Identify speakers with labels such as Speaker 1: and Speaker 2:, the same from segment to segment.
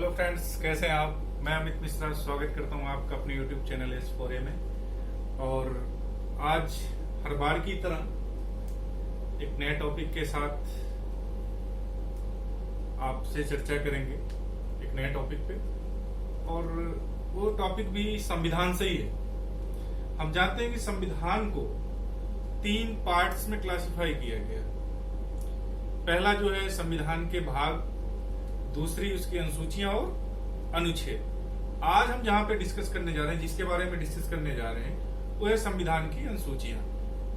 Speaker 1: Hello friends, कैसे हैं आप। मैं अमित मिश्रा स्वागत करता हूं आपका अपने यूट्यूब चैनल S4A में। और आज हर बार की तरह एक नए टॉपिक के साथ आपसे चर्चा करेंगे, एक नए टॉपिक पे। और वो टॉपिक भी संविधान से ही है। हम जानते हैं कि संविधान को 3 पार्ट्स में क्लासिफाई किया गया। पहला जो है संविधान के भाग, दूसरी उसकी अनुसूचियां और अनुच्छेद। आज हम जहां पे डिस्कस करने जा रहे हैं, जिसके बारे में डिस्कस करने जा रहे हैं, वो है संविधान की अनुसूचियां।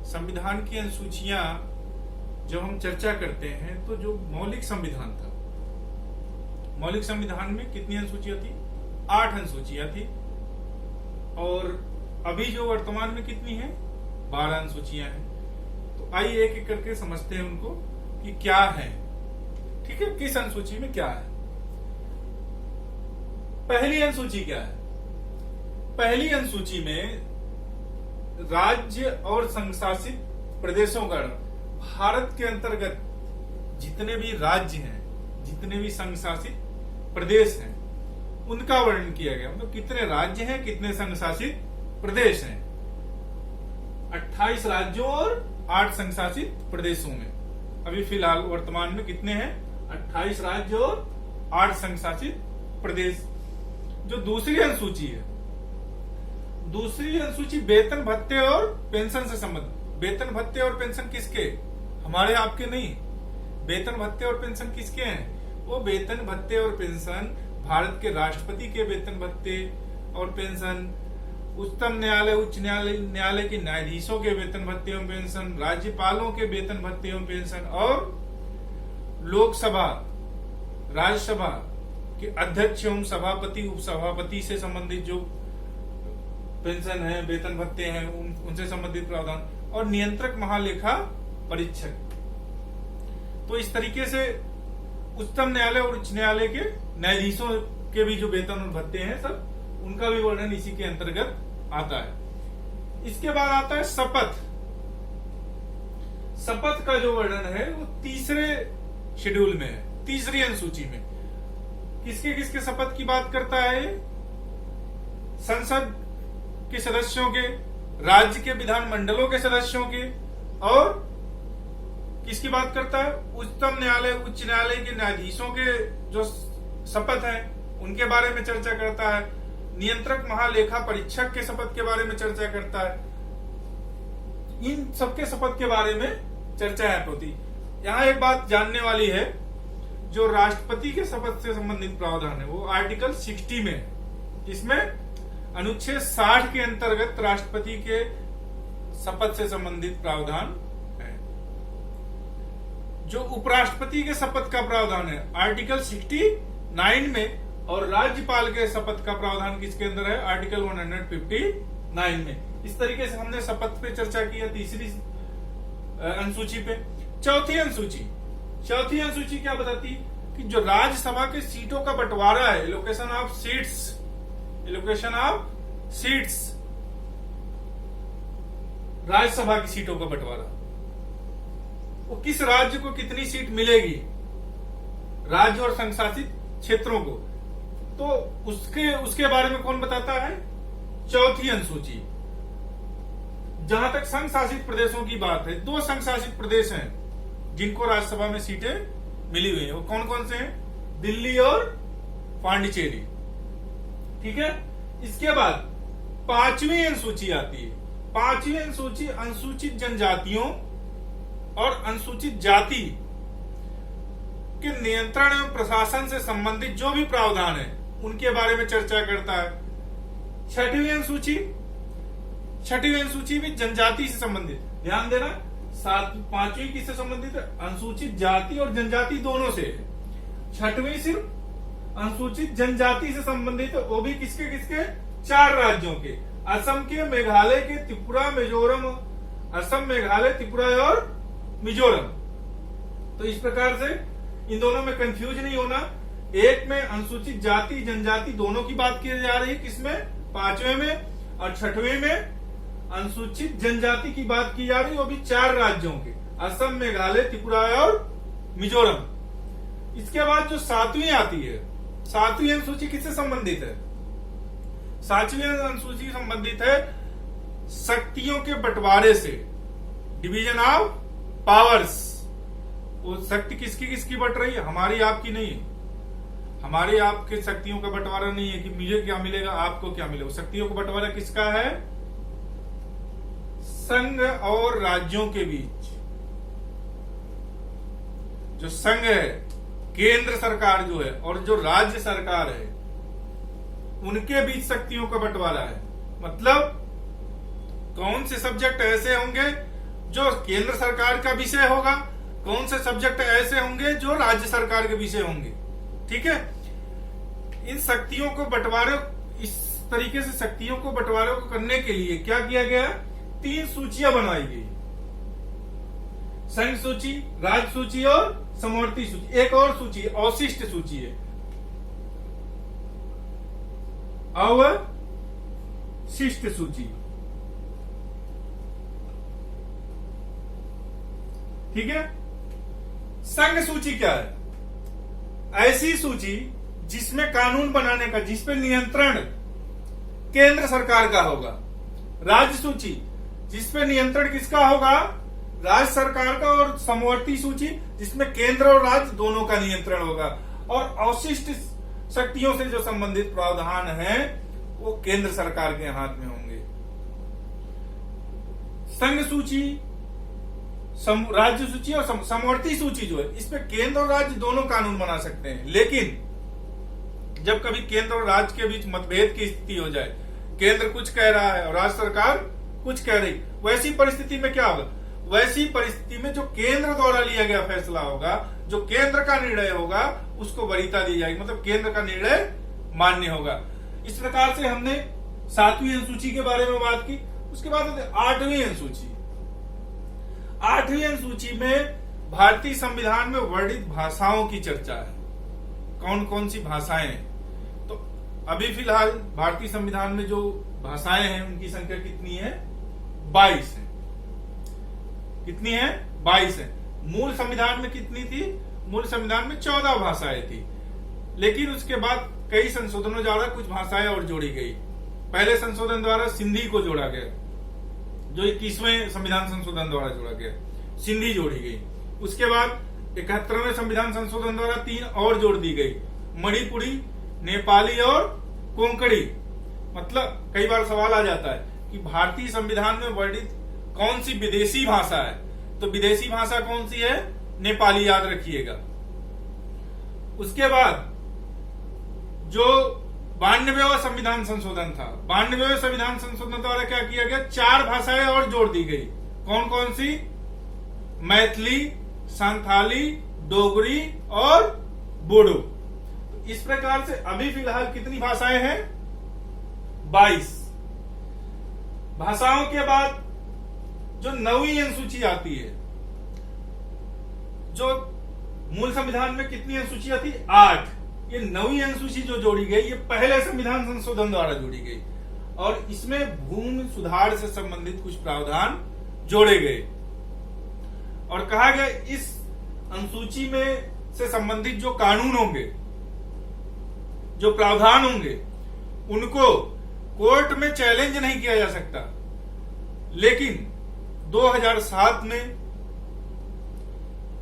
Speaker 1: संविधान की अनुसूचियां जब हम चर्चा करते हैं तो जो मौलिक संविधान था, मौलिक संविधान में कितनी अनुसूचियां थी? 8 अनुसूचियां थी। और अभी जो वर्तमान में कितनी है? 12 अनुसूचियां हैं। तो आइए एक एक करके समझते हैं उनको कि क्या है। ठीक है, किस अनुसूची में क्या है। पहली अनुसूची क्या है? पहली अनुसूची में राज्य और संशासित प्रदेशों का, भारत के अंतर्गत जितने भी राज्य हैं, जितने भी संशासित प्रदेश हैं, उनका वर्णन किया गया। मतलब कितने राज्य हैं, कितने संशासित प्रदेश हैं। 28 राज्यों और 8 संशासित प्रदेशों में अभी फिलहाल वर्तमान में कितने हैं? 28 राज्य और 8 संशासित प्रदेश। जो दूसरी अनुसूची है, दूसरी अनुसूची वेतन भत्ते और पेंशन से संबंधित। वेतन भत्ते और पेंशन किसके? हमारे आपके नहीं। वेतन भत्ते और पेंशन किसके हैं? वो वेतन भत्ते और पेंशन भारत के राष्ट्रपति के वेतन भत्ते और पेंशन, उच्चतम न्यायालय, उच्च न्यायालय के न्यायाधीशों के वेतन भत्ते एवं पेंशन, राज्यपालों के वेतन भत्ते एवं पेंशन, और लोकसभा, राज्यसभा के अध्यक्ष एवं सभापति, उपसभापति से संबंधित जो पेंशन है, वेतन भत्ते हैं, उनसे संबंधित प्रावधान, और नियंत्रक महालेखा परीक्षक। तो इस तरीके से उच्चतम न्यायालय और उच्च न्यायालय के न्यायाधीशों के भी जो वेतन और भत्ते हैं, सब उनका भी वर्णन इसी के अंतर्गत आता है। इसके बाद आता है शपथ। शपथ का जो वर्णन है वो तीसरे शेड्यूल में है, तीसरी अनुसूची में। किसके किसके शपथ की बात करता है? संसद के सदस्यों के, राज्य के विधानमंडलों के सदस्यों के, और किसकी बात करता है? उच्चतम न्यायालय, उच्च न्यायालय के न्यायाधीशों के जो शपथ है उनके बारे में चर्चा करता है। नियंत्रक महालेखा परीक्षक के शपथ के बारे में चर्चा करता है। इन सबके शपथ के बारे में चर्चा है होती। यहाँ एक बात जानने वाली है, जो राष्ट्रपति के शपथ से संबंधित प्रावधान है वो आर्टिकल 60 में है। इसमें अनुच्छेद 60 के अंतर्गत राष्ट्रपति के शपथ से संबंधित प्रावधान है। जो उपराष्ट्रपति के शपथ का प्रावधान है आर्टिकल 69 में, और राज्यपाल के शपथ का प्रावधान किसके अंदर है? आर्टिकल 159 में। इस तरीके से हमने शपथ पे चर्चा की है तीसरी अनुसूची पे। चौथी अनुसूची क्या बताती? कि जो राज्यसभा के सीटों का बंटवारा है, एलोकेशन ऑफ सीट्स, राज्यसभा की सीटों का बंटवारा, वो किस राज्य को कितनी सीट मिलेगी, राज्य और संशासित क्षेत्रों को, तो उसके बारे में कौन बताता है? चौथी अनुसूची। जहां तक संशासित प्रदेशों की बात है, 2 संशासित प्रदेश हैं जिनको राज्यसभा में सीटें मिली हुई हैं। वो कौन कौन से हैं? दिल्ली और पांडिचेरी। ठीक है। इसके बाद 5वीं अनुसूची आती है। 5वीं अनुसूची अनुसूचित जनजातियों और अनुसूचित जाति के नियंत्रण एवं प्रशासन से संबंधित जो भी प्रावधान है उनके बारे में चर्चा करता है। 6वीं अनुसूची भी जनजाति से संबंधित। ध्यान देना, 5वीं किससे संबंधित है? अनुसूचित जाति और जनजाति दोनों से। 6वीं सिर्फ अनुसूचित जनजाति से संबंधित है, वो भी किसके किसके? 4 राज्यों के, असम के, मेघालय के, त्रिपुरा, मिजोरम, असम, मेघालय, त्रिपुरा और मिजोरम। तो इस प्रकार से इन दोनों में कंफ्यूज नहीं होना। एक में अनुसूचित जाति जनजाति दोनों की बात की जा रही है, किसमें? 5वें में, और 6वें में अनुसूचित जनजाति की बात की जा रही है, वो भी 4 राज्यों के, असम, मेघालय, त्रिपुरा और मिजोरम। इसके बाद जो 7वीं आती है, सातवीं अनुसूची किससे संबंधित है? सातवीं अनुसूची संबंधित है शक्तियों के बंटवारे से, डिवीजन ऑफ पावर्स। वो शक्ति किसकी किसकी बट रही है? हमारी आपकी नहीं है। हमारे आपके शक्तियों का बंटवारा नहीं है कि मुझे क्या मिलेगा आपको क्या मिलेगा। शक्तियों का बंटवारा किसका है? संघ और राज्यों के बीच। जो संघ है, केंद्र सरकार जो है, और जो राज्य सरकार है, उनके बीच शक्तियों का बंटवारा है। मतलब कौन से सब्जेक्ट ऐसे होंगे जो केंद्र सरकार का विषय होगा, कौन से सब्जेक्ट ऐसे होंगे जो राज्य सरकार के विषय होंगे। ठीक है, इन शक्तियों को बंटवारे, इस तरीके से शक्तियों को बंटवारे को करने के लिए क्या किया गया? 3 सूचियां बनवाई गई, संघ सूची, राज्य सूची और समवर्ती सूची। एक और सूची अवशिष्ट सूची है, अवशिष्ट सूची। ठीक है, संघ सूची क्या है? ऐसी सूची जिसमें कानून बनाने का, जिसपे नियंत्रण केंद्र सरकार का होगा। राज्य सूची जिसपे नियंत्रण किसका होगा? राज्य सरकार का। और समवर्ती सूची जिसमें केंद्र और राज्य दोनों का नियंत्रण होगा। और अवशिष्ट शक्तियों से जो संबंधित प्रावधान है वो केंद्र सरकार के हाथ में होंगे। संघ सूची, राज्य सूची और समवर्ती सूची जो है, इसमें केंद्र और राज्य दोनों कानून बना सकते हैं। लेकिन जब कभी केंद्र और राज्य के बीच मतभेद की स्थिति हो जाए, केंद्र कुछ कह रहा है और राज्य सरकार कुछ कह रही, वैसी परिस्थिति में क्या होगा? वैसी परिस्थिति में जो केंद्र द्वारा लिया गया फैसला होगा, जो केंद्र का निर्णय होगा, उसको वरीयता दी जाएगी। मतलब केंद्र का निर्णय मान्य होगा। इस प्रकार से हमने 7वीं अनुसूची के बारे में बात की। उसके बाद 8वीं अनुसूची। 8वीं अनुसूची में भारतीय संविधान में वर्णित भाषाओं की चर्चा है। कौन कौन सी भाषाएं हैं? तो अभी फिलहाल भारतीय संविधान में जो भाषाएं हैं उनकी संख्या कितनी है? 22 है। कितनी है? 22 है। मूल संविधान में कितनी थी? मूल संविधान में 14 भाषाएं थी। लेकिन उसके बाद कई संशोधनों द्वारा कुछ भाषाएं और जोड़ी गई। पहले संशोधन द्वारा सिंधी को जोड़ा गया, जो 21वें संविधान संशोधन द्वारा जोड़ा गया, सिंधी जोड़ी गई। उसके बाद 71वें संविधान संशोधन द्वारा 3 और जोड़ दी गई, मणिपुरी, नेपाली और कोंकणी। मतलब कई बार सवाल आ जाता है कि भारतीय संविधान में वर्णित कौन सी विदेशी भाषा है? तो विदेशी भाषा कौन सी है? नेपाली, याद रखिएगा। उसके बाद जो 92वां संविधान संशोधन था, 92वें संविधान संशोधन द्वारा क्या किया गया? 4 भाषाएं और जोड़ दी गई। कौन कौन सी? मैथिली, संथाली, डोगरी और बोडो। इस प्रकार से अभी फिलहाल कितनी भाषाएं हैं? 22 भाषाओं के बाद जो 9वीं अनुसूची आती है, जो मूल संविधान में कितनी अनुसूचियां थी? 8। ये 9वीं अनुसूची जो जोड़ी गई, ये पहले संविधान संशोधन द्वारा जोड़ी गई और इसमें भूमि सुधार से संबंधित कुछ प्रावधान जोड़े गए। और कहा गया इस अनुसूची में से संबंधित जो कानून होंगे, जो प्रावधान होंगे, उनको कोर्ट में चैलेंज नहीं किया जा सकता। लेकिन 2007 में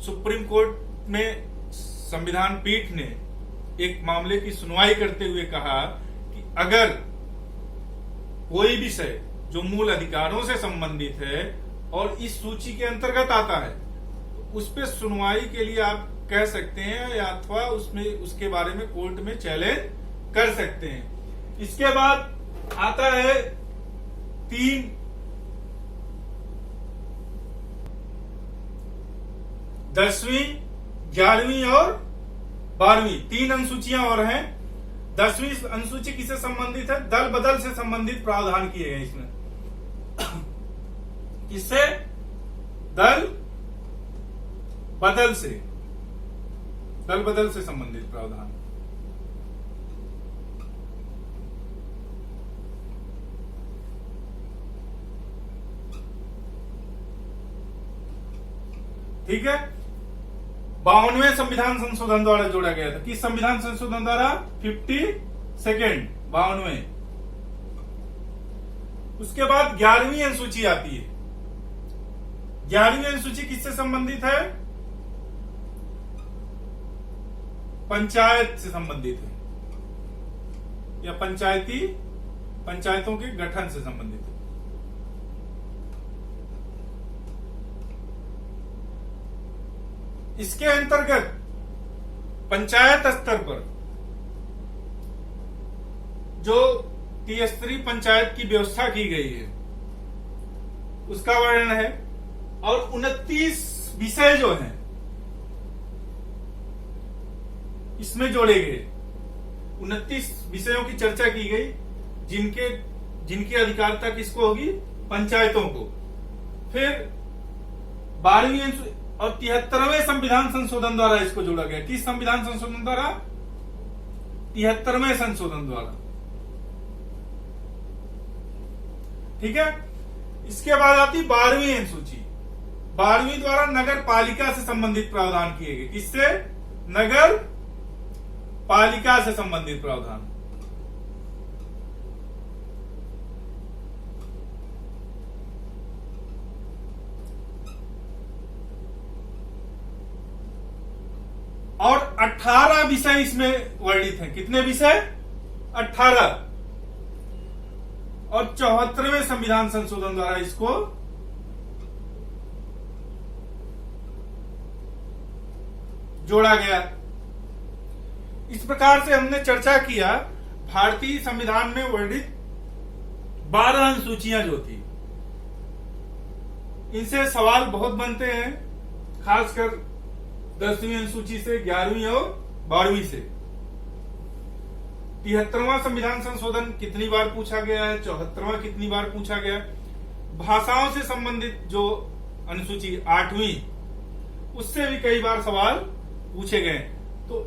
Speaker 1: सुप्रीम कोर्ट में संविधान पीठ ने एक मामले की सुनवाई करते हुए कहा कि अगर कोई विषय जो मूल अधिकारों से संबंधित है और इस सूची के अंतर्गत आता है, तो उस पर सुनवाई के लिए आप कह सकते हैं या अथवा उसमें उसके बारे में कोर्ट में चैलेंज कर सकते हैं। इसके बाद आता है 3 10वीं, 11वीं और 12वीं 3 अनुसूचियां और हैं। 10वीं अनुसूची किससे संबंधित है? दल बदल से संबंधित प्रावधान किए गए इसमें। किससे? दल बदल से, दल बदल से संबंधित प्रावधान। ठीक है। 52वें संविधान संशोधन द्वारा जोड़ा गया था। किस संविधान संशोधन द्वारा? 52 52वें। उसके बाद 11वीं अनुसूची आती है। 11वीं अनुसूची किससे संबंधित है? पंचायत से संबंधित है, या पंचायतों के गठन से संबंधित है। इसके अंतर्गत पंचायत स्तर पर जो त्रिस्तरीय पंचायत की व्यवस्था की गई है उसका वर्णन है, और 29 विषय जो हैं इसमें जोड़े गए। 29 विषयों की चर्चा की गई जिनकी अधिकारिता किसको होगी? पंचायतों को। फिर 12वीं और 73वें संविधान संशोधन द्वारा इसको जोड़ा गया। किस संविधान संशोधन द्वारा? 73वें संशोधन द्वारा। ठीक है। इसके बाद आती 12वीं अनुसूची। 12वीं द्वारा नगर पालिका से संबंधित प्रावधान किए गए। किससे? नगर पालिका से संबंधित प्रावधान। और 18 विषय इसमें वर्णित हैं। कितने विषय? 18। और 74वें संविधान संशोधन द्वारा इसको जोड़ा गया। इस प्रकार से हमने चर्चा किया भारतीय संविधान में वर्णित 12 अनुसूचियां जो थी। इनसे सवाल बहुत बनते हैं, खासकर 10वीं अनुसूची से, 11वीं और 12वीं से। 73वां संविधान संशोधन कितनी बार पूछा गया है? 74वां कितनी बार पूछा गया? भाषाओं से संबंधित जो अनुसूची 8वीं, उससे भी कई बार सवाल पूछे गए। तो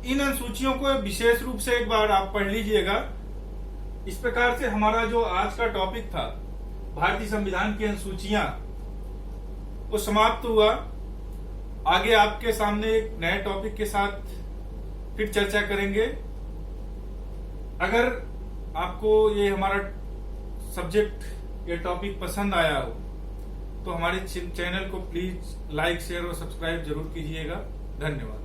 Speaker 1: इन अनुसूचियों को विशेष रूप से एक बार आप पढ़ लीजिएगा। इस प्रकार से हमारा जो आज का टॉपिक था भारतीय संविधान की अनुसूचियां, वो समाप्त हुआ। आगे आपके सामने एक नए टॉपिक के साथ फिर चर्चा करेंगे। अगर आपको ये हमारा सब्जेक्ट, ये टॉपिक पसंद आया हो तो हमारे चैनल को प्लीज लाइक, शेयर और सब्सक्राइब जरूर कीजिएगा। धन्यवाद।